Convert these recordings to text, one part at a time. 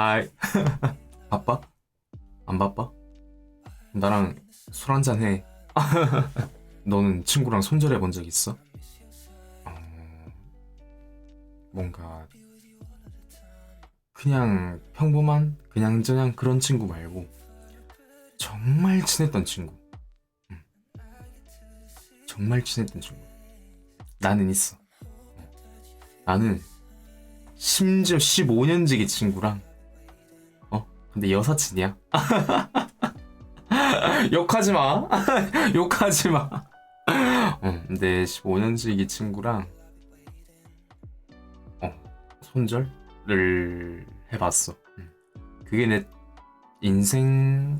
하이. 바빠? 안 바빠? 나랑 술 한잔 해. 너는 친구랑 손절해 본 적 있어? 뭔가 그냥 평범한 그냥저냥 그런 친구 말고 정말 친했던 친구. 응. 정말 친했던 친구. 나는 있어. 나는 심지어 15년지기 친구랑 근데 여사친이야. 욕하지 마. 욕하지 마. 근데 15년지기 친구랑 손절을 해봤어. 그게 내 인생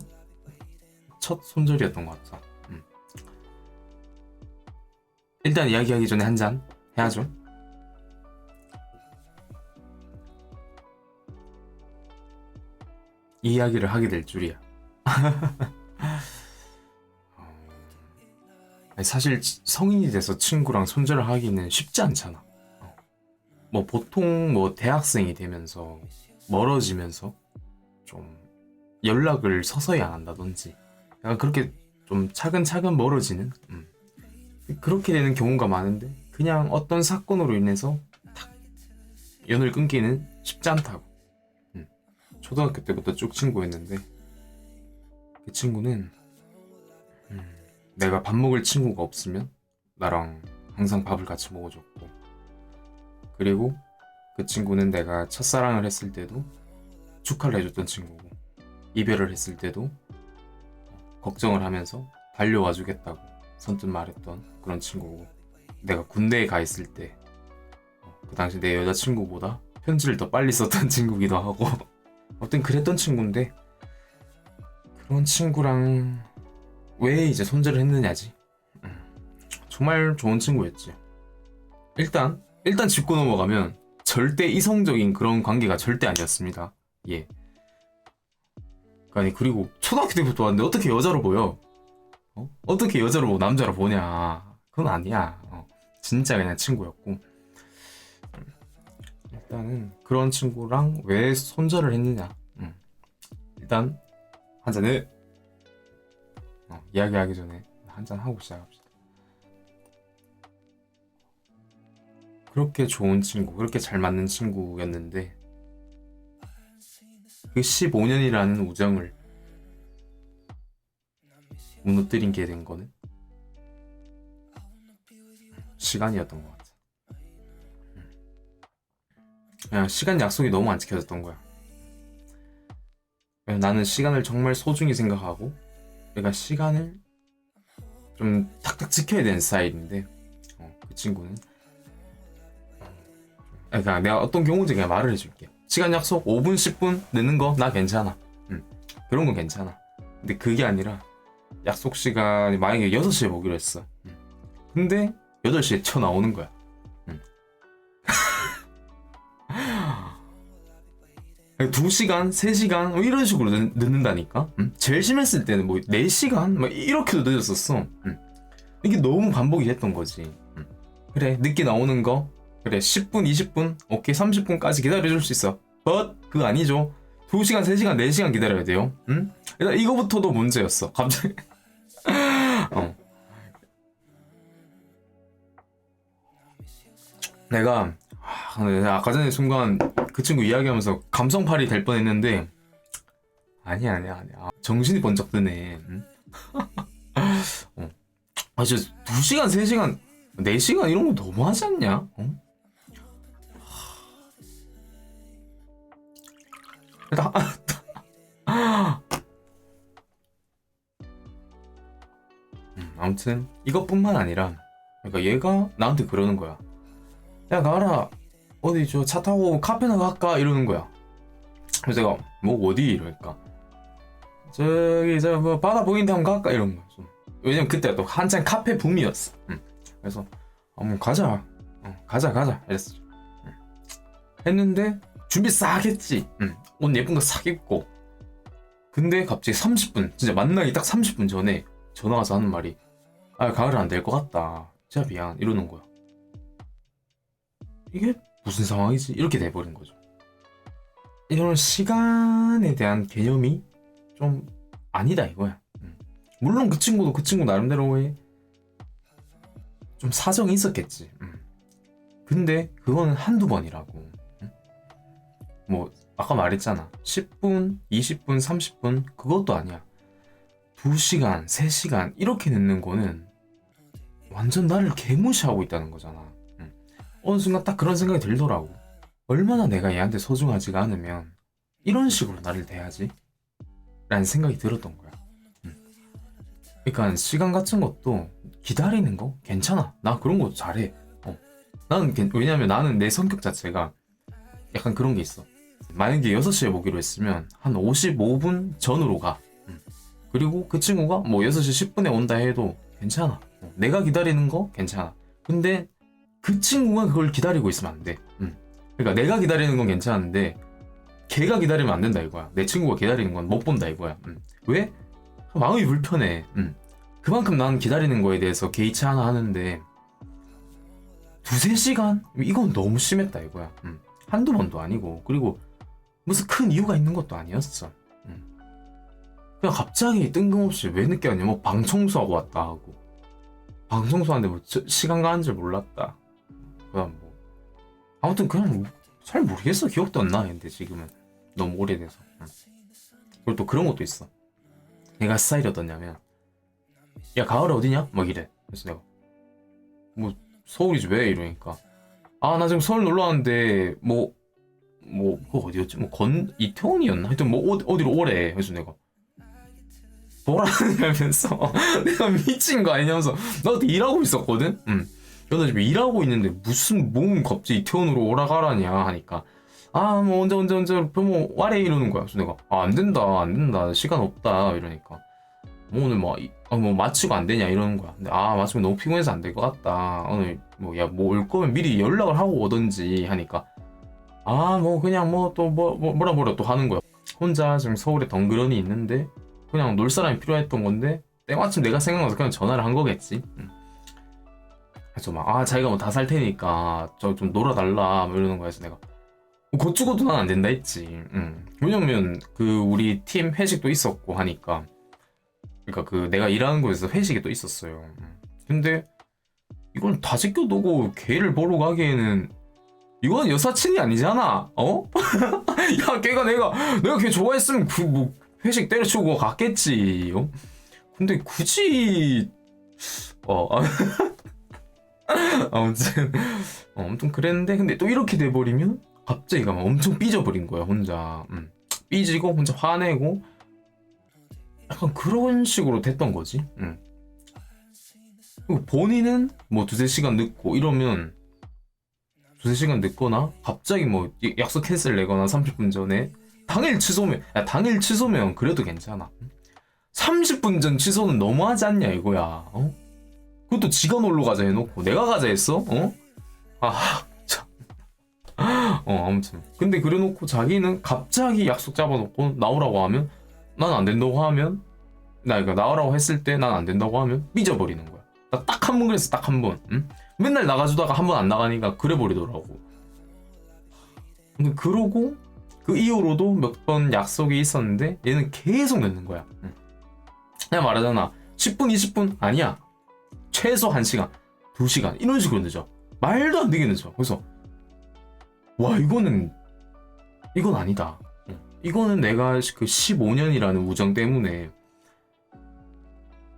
첫 손절이었던 것 같아. 일단 이야기하기 전에 한 잔 해야죠. 이 이야기를 하게 될 줄이야. 아니, 사실 성인이 돼서 친구랑 손절을 하기는 쉽지 않잖아. 뭐 보통 뭐 대학생이 되면서 멀어지면서 좀 연락을 서서히 안 한다든지 약간 그렇게 좀 차근차근 멀어지는 그렇게 되는 경우가 많은데 그냥 어떤 사건으로 인해서 탁 연을 끊기는 쉽지 않다고. 초등학교 때부터 쭉 친구였는데 그 친구는 내가 밥 먹을 친구가 없으면 나랑 항상 밥을 같이 먹어줬고, 그리고 그 친구는 내가 첫사랑을 했을 때도 축하를 해줬던 친구고, 이별을 했을 때도 걱정을 하면서 달려와 주겠다고 선뜻 말했던 그런 친구고, 내가 군대에 가 있을 때 그 당시 내 여자친구보다 편지를 더 빨리 썼던 친구기도 하고 어떤 그랬던 친구인데, 그런 친구랑 왜 이제 손절을 했느냐지. 정말 좋은 친구였지. 일단 짚고 넘어가면 절대 이성적인 그런 관계가 절대 아니었습니다. 예. 아니, 그리고 초등학교 때부터 왔는데 어떻게 여자로 보여? 어떻게 여자로 보고 남자로 보냐? 그건 아니야. 진짜 그냥 친구였고. 일단은 그런 친구랑 왜 손절을 했느냐. 일단 한 잔을 이야기하기 전에 한 잔 하고 시작합시다. 그렇게 좋은 친구, 그렇게 잘 맞는 친구였는데 그 15년이라는 우정을 무너뜨린 게 된 거는 시간이었던 것 같아. 그냥 시간 약속이 너무 안 지켜졌던 거야. 나는 시간을 정말 소중히 생각하고 내가 시간을 좀 탁탁 지켜야 되는 스타일인데 그 친구는 그러니까 내가 어떤 경우인지 그냥 말을 해줄게. 시간 약속 5분 10분 늦는 거 나 괜찮아. 그런 건 괜찮아. 근데 그게 아니라 약속 시간이 만약에 6시에 보기로 했어. 근데 8시에 튀어나오는 거야. 2시간, 3시간 이런 식으로 늦는다니까. 제일 심했을 때는 뭐 4시간 막 이렇게도 늦었었어. 이게 너무 반복이 됐던 거지. 그래, 늦게 나오는 거 그래 10분, 20분, 오케이 30분까지 기다려줄 수 있어. but 그거 아니죠. 2시간, 3시간, 4시간 기다려야 돼요. 일단 이거부터도 문제였어. 갑자기 내가 아까 전에 순간 그 친구 이야기하면서 감성팔이 될 뻔했는데 아니야. 정신이 번쩍 드네. 진짜 2시간, 3시간, 4시간 이런 거 너무하지 않냐? 일단 아무튼 이것뿐만 아니라 그러니까 얘가 나한테 그러는 거야. 야, 가라. 어디 저 차 타고 카페나 갈까? 이러는 거야. 그래서 제가 뭐 어디? 이러니까 저기 저 뭐 바다 보이는데 한번 갈까? 이런 거야. 왜냐면 그때 또 한창 카페 붐이었어. 그래서 뭐 가자. 가자. 이랬어. 했는데 준비 싹 했지. 옷 예쁜 거 싹 입고. 근데 갑자기 30분 진짜 만나기 딱 30분 전에 전화 와서 하는 말이 가을은 안 될 것 같다. 진짜 미안. 이러는 거야. 이게 무슨 상황이지? 이렇게 돼버린 거죠. 이런 시간에 대한 개념이 좀 아니다 이거야. 물론 그 친구도 그 친구 나름대로의 좀 사정이 있었겠지. 근데 그거는 한두 번이라고. 뭐 아까 말했잖아. 10분, 20분, 30분 그것도 아니야. 2시간, 3시간 이렇게 늦는 거는 완전 나를 개무시하고 있다는 거잖아. 어느 순간 딱 그런 생각이 들더라고. 얼마나 내가 얘한테 소중하지가 않으면 이런 식으로 나를 대하지? 라는 생각이 들었던 거야. 그러니까 시간 같은 것도 기다리는 거 괜찮아. 나 그런 거 잘해. 나는 왜냐면 나는 내 성격 자체가 약간 그런 게 있어. 만약에 6시에 보기로 했으면 한 55분 전으로 가. 그리고 그 친구가 뭐 6시 10분에 온다 해도 괜찮아. 내가 기다리는 거 괜찮아. 근데 그 친구가 그걸 기다리고 있으면 안 돼. 그러니까 내가 기다리는 건 괜찮은데 걔가 기다리면 안 된다 이거야. 내 친구가 기다리는 건 못 본다 이거야. 왜? 마음이 불편해. 그만큼 난 기다리는 거에 대해서 개의치 않아 하는데 2~3시간? 이건 너무 심했다 이거야. 한두 번도 아니고 그리고 무슨 큰 이유가 있는 것도 아니었어. 그냥 갑자기 뜬금없이 왜 늦게 왔냐, 뭐 방 청소하고 왔다 하고, 방 청소하는데 뭐 시간 가는 줄 몰랐다, 그냥 뭐 아무튼 그냥 잘 모르겠어. 기억도 안 나. 근데 지금은 너무 오래돼서. 그리고 또 그런 것도 있어. 내가 스타일이 어떠냐면, 야 가을에 어디냐? 막 이래. 그래서 내가 뭐 서울이지 왜? 이러니까 아 나 지금 서울 놀러 왔는데 뭐 그거 어디였지? 뭐 이태원이었나? 하여튼 뭐 어디로 오래. 그래서 내가 뭐라냐면서 내가 미친 거 아니냐면서 나 그때 일하고 있었거든? 나 지금 일하고 있는데 무슨 몸 갑자기 이태원으로 오라가라냐 하니까 아 뭐 언제 뭐 와래 이러는 거야. 그래서 내가 아 안 된다 시간 없다 이러니까 뭐 오늘 뭐 마치고 안 되냐 이러는 거야. 근데 아 마치고 너무 피곤해서 안 될 것 같다. 오늘 뭐 야 뭐 올 거면 미리 연락을 하고 오던지 하니까 아 뭐 그냥 뭐 또 뭐라 또 하는 거야. 혼자 지금 서울에 덩그러니 있는데 그냥 놀 사람이 필요했던 건데 때마침 내가 생각나서 그냥 전화를 한 거겠지. 그래서 막 아 자기가 뭐 다 살 테니까 저 좀 놀아달라 뭐 이러는 거야. 그래서 내가 곧 죽어도 난 안 된다 했지. 왜냐면 그 우리 팀 회식도 있었고 하니까 그러니까 그 내가 일하는 곳에서 회식이 또 있었어요. 근데 이건 다 제껴두고 걔를 보러 가기에는 이건 여사친이 아니잖아. 어? 야 걔가 내가 걔 좋아했으면 그 뭐 회식 때려치우고 갔겠지. 어? 근데 굳이 아무튼 아무튼 그랬는데 근데 또 이렇게 돼버리면 갑자기 막 엄청 삐져버린 거야 혼자. 삐지고 혼자 화내고 약간 그런 식으로 됐던 거지. 그리고 본인은 뭐 2~3시간 늦고 이러면 2~3시간 늦거나 갑자기 뭐 약속 캔슬 내거나 30분 전에 당일 취소면 그래도 괜찮아. 30분 전 취소는 너무하지 않냐 이거야. 어? 그것도 지가 놀러 가자 해놓고 내가 가자 했어? 어? 아 참. 아무튼 근데 그래놓고 자기는 갑자기 약속 잡아놓고 나오라고 하면 난 안 된다고 하면 그러니까 나오라고 했을 때 난 안 된다고 하면 삐져버리는 거야. 나 딱 한 번 그랬어. 딱 한 번. 응? 맨날 나가주다가 한 번 안 나가니까 그래 버리더라고. 근데 그러고 그 이후로도 몇 번 약속이 있었는데 얘는 계속 늦는 거야. 내가 말하잖아. 10분, 20분 아니야. 최소 1시간, 2시간 이런 식으로 늦어. 말도 안 되게 늦어. 그래서 와 이건 아니다. 이거는 내가 그 15년이라는 우정 때문에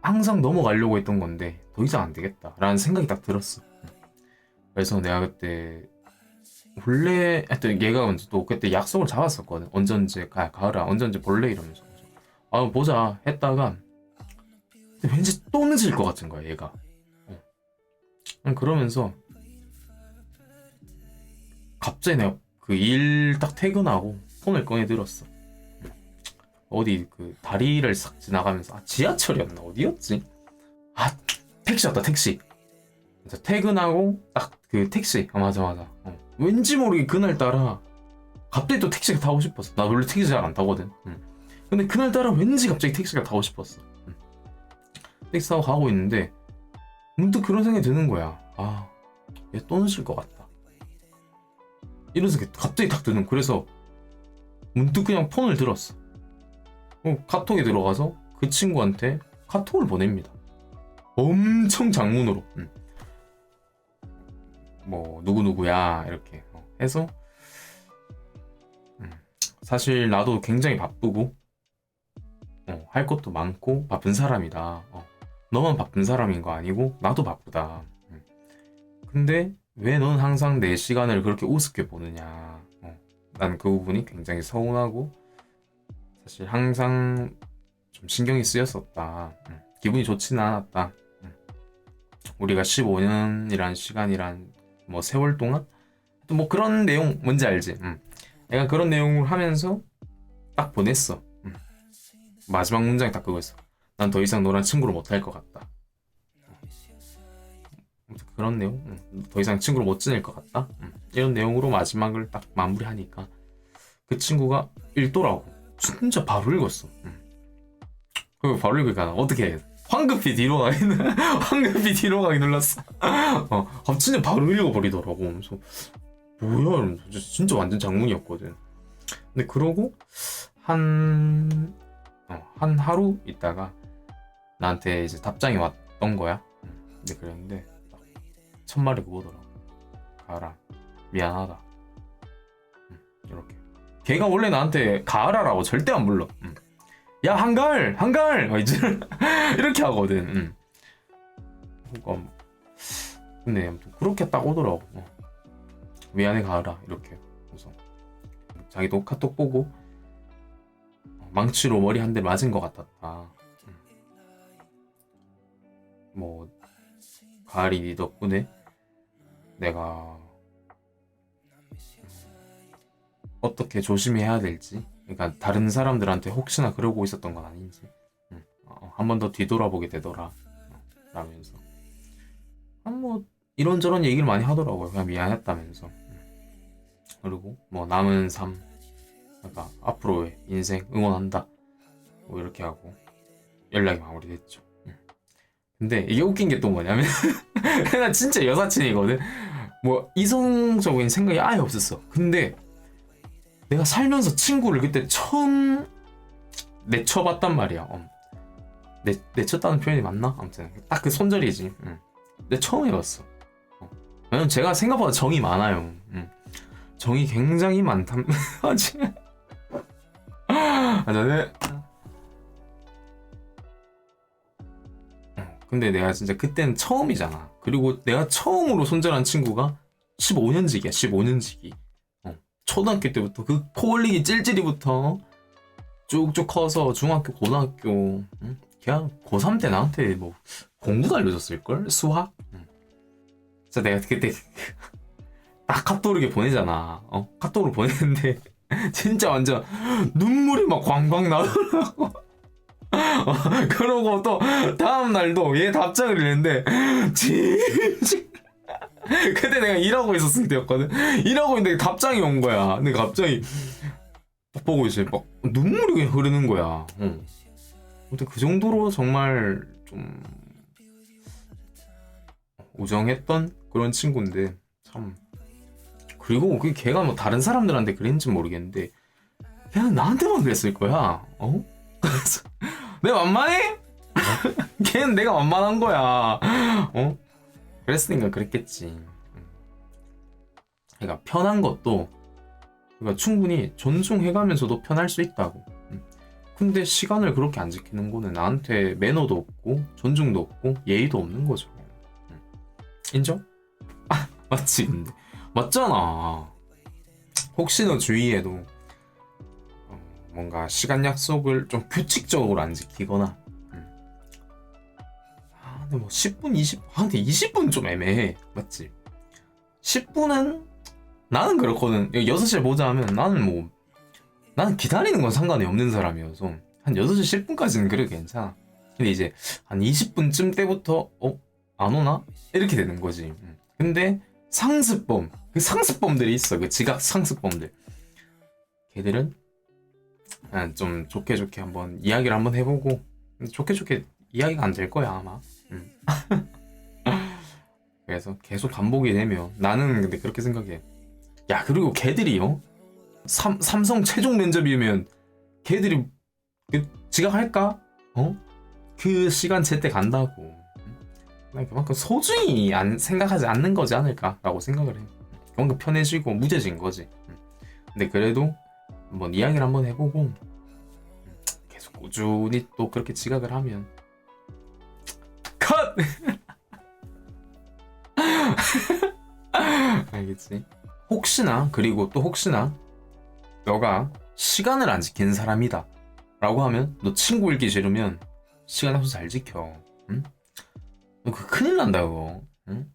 항상 넘어가려고 했던 건데 더 이상 안 되겠다 라는 생각이 딱 들었어. 그래서 내가 그때 원래 하여튼 얘가 먼저 또 그때 약속을 잡았었거든. 언제 가을아 언제 볼래 이러면서 아 보자 했다가 왠지 또 늦을 것 같은 거야 얘가. 그러면서 갑자기 내가 그 일 딱 퇴근하고 폰을 꺼내 들었어. 어디 그 다리를 싹 지나가면서 지하철이었나 어디였지? 아 택시였다 택시. 퇴근하고 딱 그 택시 맞아. 왠지 모르게 그날따라 갑자기 또 택시가 타고 싶었어. 나 원래 택시 잘 안 타거든. 근데 그날따라 왠지 갑자기 택시가 타고 싶었어. 택시 타고 가고 있는데 문득 그런 생각이 드는 거야. 아, 얘 또 늦을 것 같다. 이런 생각이 갑자기 딱 드는. 그래서 문득 그냥 폰을 들었어. 카톡에 들어가서 그 친구한테 카톡을 보냅니다. 엄청 장문으로. 뭐 누구누구야 이렇게 해서 사실 나도 굉장히 바쁘고 할 것도 많고 바쁜 사람이다. 너만 바쁜 사람인 거 아니고 나도 바쁘다. 근데 왜 넌 항상 내 시간을 그렇게 우습게 보느냐. 난 그 부분이 굉장히 서운하고 사실 항상 좀 신경이 쓰였었다. 기분이 좋지는 않았다. 우리가 15년이란 시간이란 뭐 세월 동안 또 뭐 그런 내용 뭔지 알지? 내가 그런 내용을 하면서 딱 보냈어. 마지막 문장이 딱 그거였어. 난 더 이상 너랑 친구를 못 할 것 같다. 그런 내용? 더 이상 친구를 못 지낼 것 같다. 이런 내용으로 마지막을 딱 마무리하니까 그 친구가 읽더라고. 진짜 바로 읽었어. 그리고 바로 읽으니까 어떻게 해? 황급히 뒤로 가기 황급히 뒤로 가기 눌렀어. 진짜 바로 읽어버리더라고. 그래서 뭐야? 진짜 완전 장문이었거든. 근데 그러고 한 하루 있다가 나한테 이제 답장이 왔던 거야. 근데 그랬는데 첫 말이 그거더라. 가을아, 미안하다. 이렇게. 걔가 원래 나한테 가을아라고 절대 안 불러. 야 한가을 이제 이렇게 하거든. 그러니까 근데 아무튼 그렇게 딱 오더라고. 미안해 가을아 이렇게. 그래서 자기도 카톡 보고 망치로 머리 한 대 맞은 것 같았다. 뭐 가을이 네 덕분에 내가 어떻게 조심해야 될지, 그러니까 다른 사람들한테 혹시나 그러고 있었던 건 아닌지 한 번 더 뒤돌아보게 되더라 라면서 뭐 이런저런 얘기를 많이 하더라고요. 그냥 미안했다면서. 그리고 뭐 남은 삶, 그러니까 앞으로의 인생 응원한다 뭐 이렇게 하고 연락이 마무리됐죠. 근데 이게 웃긴 게 또 뭐냐면 나 진짜 여사친이거든. 뭐 이성적인 생각이 아예 없었어. 근데 내가 살면서 친구를 그때 처음 내쳐봤단 말이야. 내쳤다는 표현이 맞나? 아무튼 딱 그 손절이지. 근데 처음 해봤어. 왜냐면 제가 생각보다 정이 많아요. 정이 굉장히 많단 말이지. 저는 근데 내가 진짜 그때는 처음이잖아. 그리고 내가 처음으로 손절한 친구가 15년지기야. 15년지기. 초등학교 때부터 그 코 올리기 찔찔이부터 쭉쭉 커서 중학교, 고등학교, 걔가 고3 때 나한테 뭐 공부도 알려줬을걸? 수학? 진짜 내가 그때 딱 카톡을 보내잖아. 카톡을 보냈는데 진짜 완전 눈물이 막 광광 나더라고. 그러고 또 다음 날도 얘 답장을 했는데 진짜 그때 내가 일하고 있었을 때였거든. 일하고 있는데 답장이 온 거야. 근데 갑자기 보고 이제 막 눈물이 흐르는 거야. 근데 그 정도로 정말 좀 우정했던 그런 친구인데 참. 그리고 그 걔가 뭐 다른 사람들한테 그랬는지 모르겠는데 걔는 나한테만 그랬을 거야. 그래서 내가 만만해? 걔는 내가 만만한 거야. 그랬으니까 그랬겠지. 그러니까 편한 것도 그러니까 충분히 존중해가면서도 편할 수 있다고. 근데 시간을 그렇게 안 지키는 거는 나한테 매너도 없고 존중도 없고 예의도 없는 거죠. 인정? 맞지 근데 맞잖아. 혹시 너 주위에도 뭔가 시간 약속을 좀 규칙적으로 안 지키거나 근데 뭐 10분, 20분 근데 20분 좀 애매해. 맞지? 10분은 나는 그렇거든. 6시에 보자 하면 나는 기다리는 건 상관이 없는 사람이어서 한 6시 10분까지는 그래도 괜찮아. 근데 이제 한 20분쯤 때부터 안 오나? 이렇게 되는 거지. 근데 그 상습범들이 있어. 그 지각 상습범들. 걔들은 그냥 좀 좋게 한번 이야기를 한번 해보고 좋게 이야기가 안 될 거야 아마. 그래서 계속 반복이 되면 나는 근데 그렇게 생각해. 야 그리고 걔들이요 삼성 최종 면접이면 걔들이 지각할까? 그 시간 제때 간다고. 난 그만큼 소중히 생각하지 않는 거지 않을까라고 생각을 해. 그만큼 편해지고 무뎌진 거지. 근데 그래도 한번 이야기를 한번 해보고 계속 꾸준히 또 그렇게 지각을 하면 컷! 알겠지? 혹시나 그리고 또 혹시나 너가 시간을 안 지키는 사람이다 라고 하면 너 친구 잃기 싫으면 시간 약속 잘 지켜. 응? 너 그거 큰일 난다 그거. 응?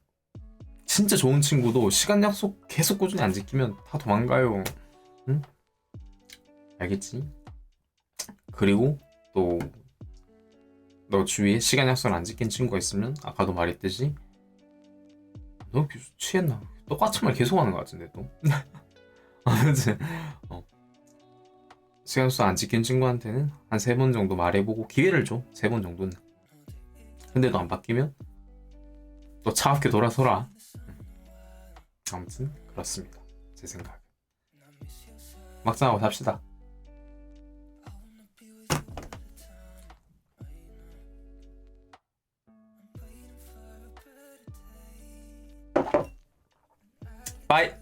진짜 좋은 친구도 시간 약속 계속 꾸준히 안 지키면 다 도망가요. 응? 알겠지? 그리고 또 너 주위에 시간 약속을 안 지킨 친구가 있으면 아까도 말했듯이 너 취했나? 똑같은 말 계속 하는 것 같은데 또. 아무튼 시간 약속 안 지킨 친구한테는 한 3번 정도 말해보고 기회를 줘. 3번 정도는. 근데도 안 바뀌면 또 차갑게 돌아서라. 아무튼 그렇습니다. 제 생각. 막상하고 삽시다. 바이.